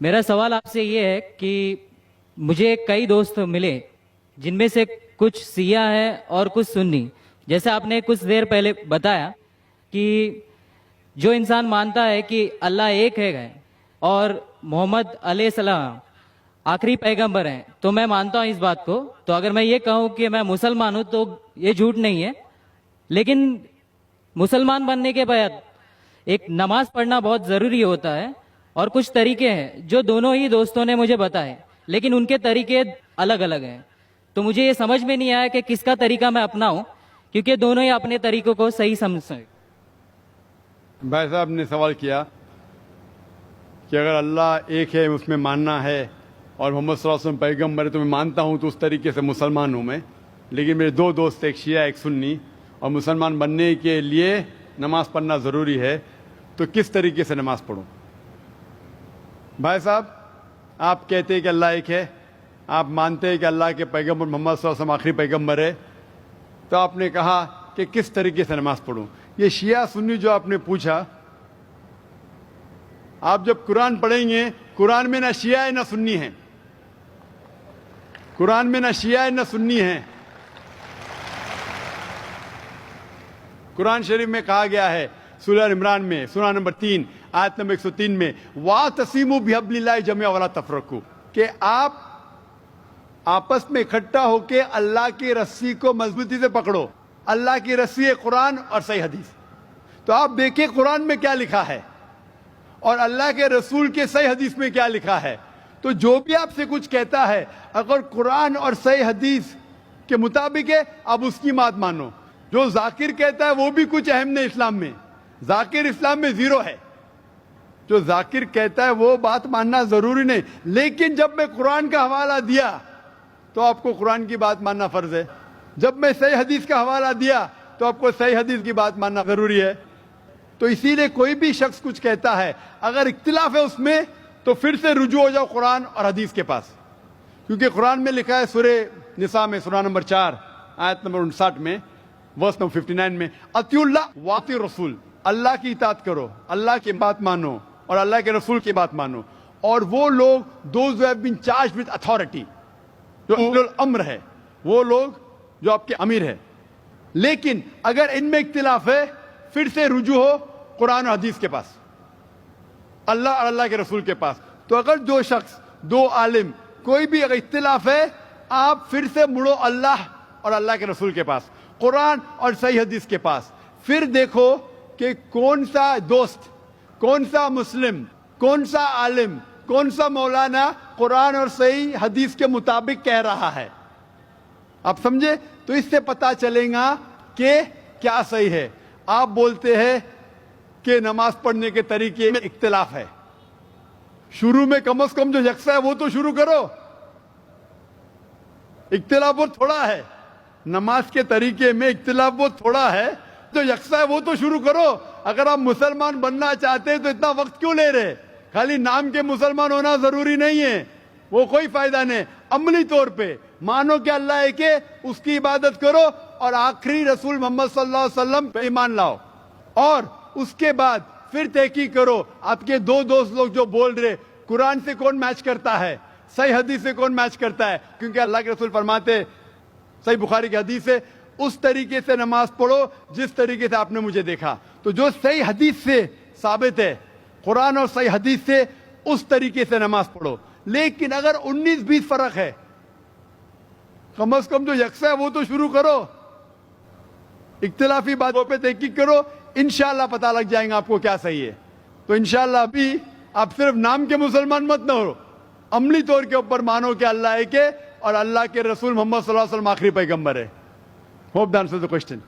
میرا سوال آپ سے یہ ہے کہ مجھے کئی دوست ملے جن میں سے کچھ سیاہ ہیں اور کچھ سنی. جیسے آپ نے کچھ دیر پہلے بتایا کہ جو انسان مانتا ہے کہ اللہ ایک ہے اور محمد علیہ السلام آخری پیغمبر ہیں تو میں مانتا ہوں اس بات کو. تو اگر میں یہ کہوں کہ میں مسلمان ہوں تو یہ جھوٹ نہیں ہے. لیکن مسلمان بننے کے بعد ایک نماز پڑھنا بہت ضروری ہوتا ہے اور کچھ طریقے ہیں جو دونوں ہی دوستوں نے مجھے بتائے لیکن ان کے طریقے الگ الگ ہیں. تو مجھے یہ سمجھ میں نہیں آیا کہ کس کا طریقہ میں اپناؤں کیونکہ دونوں ہی اپنے طریقوں کو صحیح سمجھتے ہیں. بھائی صاحب نے سوال کیا کہ اگر اللہ ایک ہے اس میں ماننا ہے اور محمد صلی اللہ علیہ وسلم پیغمبر ہے تو میں مانتا ہوں تو اس طریقے سے مسلمان ہوں میں. لیکن میرے دو دوست ایک شیعہ ایک سنی اور مسلمان بننے کے لیے نماز پڑھنا ضروری ہے تو کس طریقے سے نماز پڑھوں؟ بھائی صاحب آپ کہتے ہیں کہ اللہ ایک ہے, آپ مانتے ہیں کہ اللہ کے پیغمبر محمد صلی اللہ علیہ وسلم آخری پیغمبر ہے, تو آپ نے کہا کہ کس طریقے سے نماز پڑھوں. یہ شیعہ سنی جو آپ نے پوچھا, آپ جب قرآن پڑھیں گے قرآن میں نہ شیعہ ہے نہ سنی ہے, قرآن میں نہ شیعہ ہے نہ سنی ہے. قرآن شریف میں کہا گیا ہے سورہ عمران میں سورہ نمبر 3 آیت نمبر 103 میں وَاعْتَصِمُوا بِحَبْلِ اللَّهِ جَمِيعًا وَلَا تَفَرَّقُوا, کہ آپ آپس میں اکٹھا ہو کے اللہ کی رسی کو مضبوطی سے پکڑو. اللہ کی رسی ہے قرآن اور صحیح حدیث. تو آپ دیکھیں قرآن میں کیا لکھا ہے اور اللہ کے رسول کے صحیح حدیث میں کیا لکھا ہے. تو جو بھی آپ سے کچھ کہتا ہے اگر قرآن اور صحیح حدیث کے مطابق ہے آپ اس کی بات مانو. جو ذاکر کہتا ہے وہ بھی کچھ اہم نہیں اسلام میں, ذاکر اسلام میں زیرو ہے. جو ذاکر کہتا ہے وہ بات ماننا ضروری نہیں, لیکن جب میں قرآن کا حوالہ دیا تو آپ کو قرآن کی بات ماننا فرض ہے. جب میں صحیح حدیث کا حوالہ دیا تو آپ کو صحیح حدیث کی بات ماننا ضروری ہے. تو اسی لیے کوئی بھی شخص کچھ کہتا ہے اگر اختلاف ہے اس میں تو پھر سے رجوع ہو جاؤ قرآن اور حدیث کے پاس, کیونکہ قرآن میں لکھا ہے سورہ نساء میں سورہ نمبر 4 آیت نمبر 59 میں ورس نمبر 59 میں اطیعوا اللہ واطیعوا الرسول, اللہ کی اطاعت کرو, اللہ کی بات مانو اور اللہ کے رسول کی بات مانو. اور وہ لوگ those who have been charged with authority, جو اولو الامر ہے, وہ لوگ جو آپ کے امیر ہے. لیکن اگر ان میں اختلاف ہے پھر سے رجوع ہو قرآن اور حدیث کے پاس, اللہ اور اللہ کے رسول کے پاس. تو اگر دو شخص دو عالم کوئی بھی اگر اختلاف ہے آپ پھر سے مڑو اللہ اور اللہ کے رسول کے پاس, قرآن اور صحیح حدیث کے پاس. پھر دیکھو کہ کون سا دوست, کون سا مسلم, کون سا عالم, کون سا مولانا قرآن اور صحیح حدیث کے مطابق کہہ رہا ہے. آپ سمجھے؟ تو اس سے پتا چلے گا کہ کیا صحیح ہے. آپ بولتے ہیں کہ نماز پڑھنے کے طریقے میں اختلاف ہے, شروع میں کم از کم جو یکساں ہے وہ تو شروع کرو. اختلاف بہت تھوڑا ہے, نماز کے طریقے میں اختلاف بہت تھوڑا ہے, جو یکساں ہے وہ تو شروع کرو. اگر آپ مسلمان بننا چاہتے ہیں تو اتنا وقت کیوں لے رہے؟ خالی نام کے مسلمان ہونا ضروری نہیں ہے, وہ کوئی فائدہ نہیں. عملی طور پہ مانو کہ اللہ ایک ہے, اس کی عبادت کرو اور آخری رسول محمد صلی اللہ علیہ وسلم پہ ایمان لاؤ. اور اس کے بعد پھر تحقیق کرو آپ کے دو دوست لوگ جو بول رہے قرآن سے کون میچ کرتا ہے, صحیح حدیث سے کون میچ کرتا ہے. کیونکہ اللہ کے رسول فرماتے, صحیح بخاری کی حدیث ہے, اس طریقے سے نماز پڑھو جس طریقے سے آپ نے مجھے دیکھا. تو جو صحیح حدیث سے ثابت ہے, قرآن اور صحیح حدیث سے, اس طریقے سے نماز پڑھو. لیکن اگر 19-20 فرق ہے, کم از کم جو یکساں ہے وہ تو شروع کرو. اختلافی باتوں پہ تحقیق کرو, انشاءاللہ پتہ لگ جائیں گا آپ کو کیا صحیح ہے. تو انشاءاللہ ابھی آپ صرف نام کے مسلمان مت نہ ہو, عملی طور کے اوپر مانو کہ اللہ ایک ہے اور اللہ کے رسول محمد صلی اللہ علیہ وسلم آخری پیغمبر ہے. Hope that answers the question.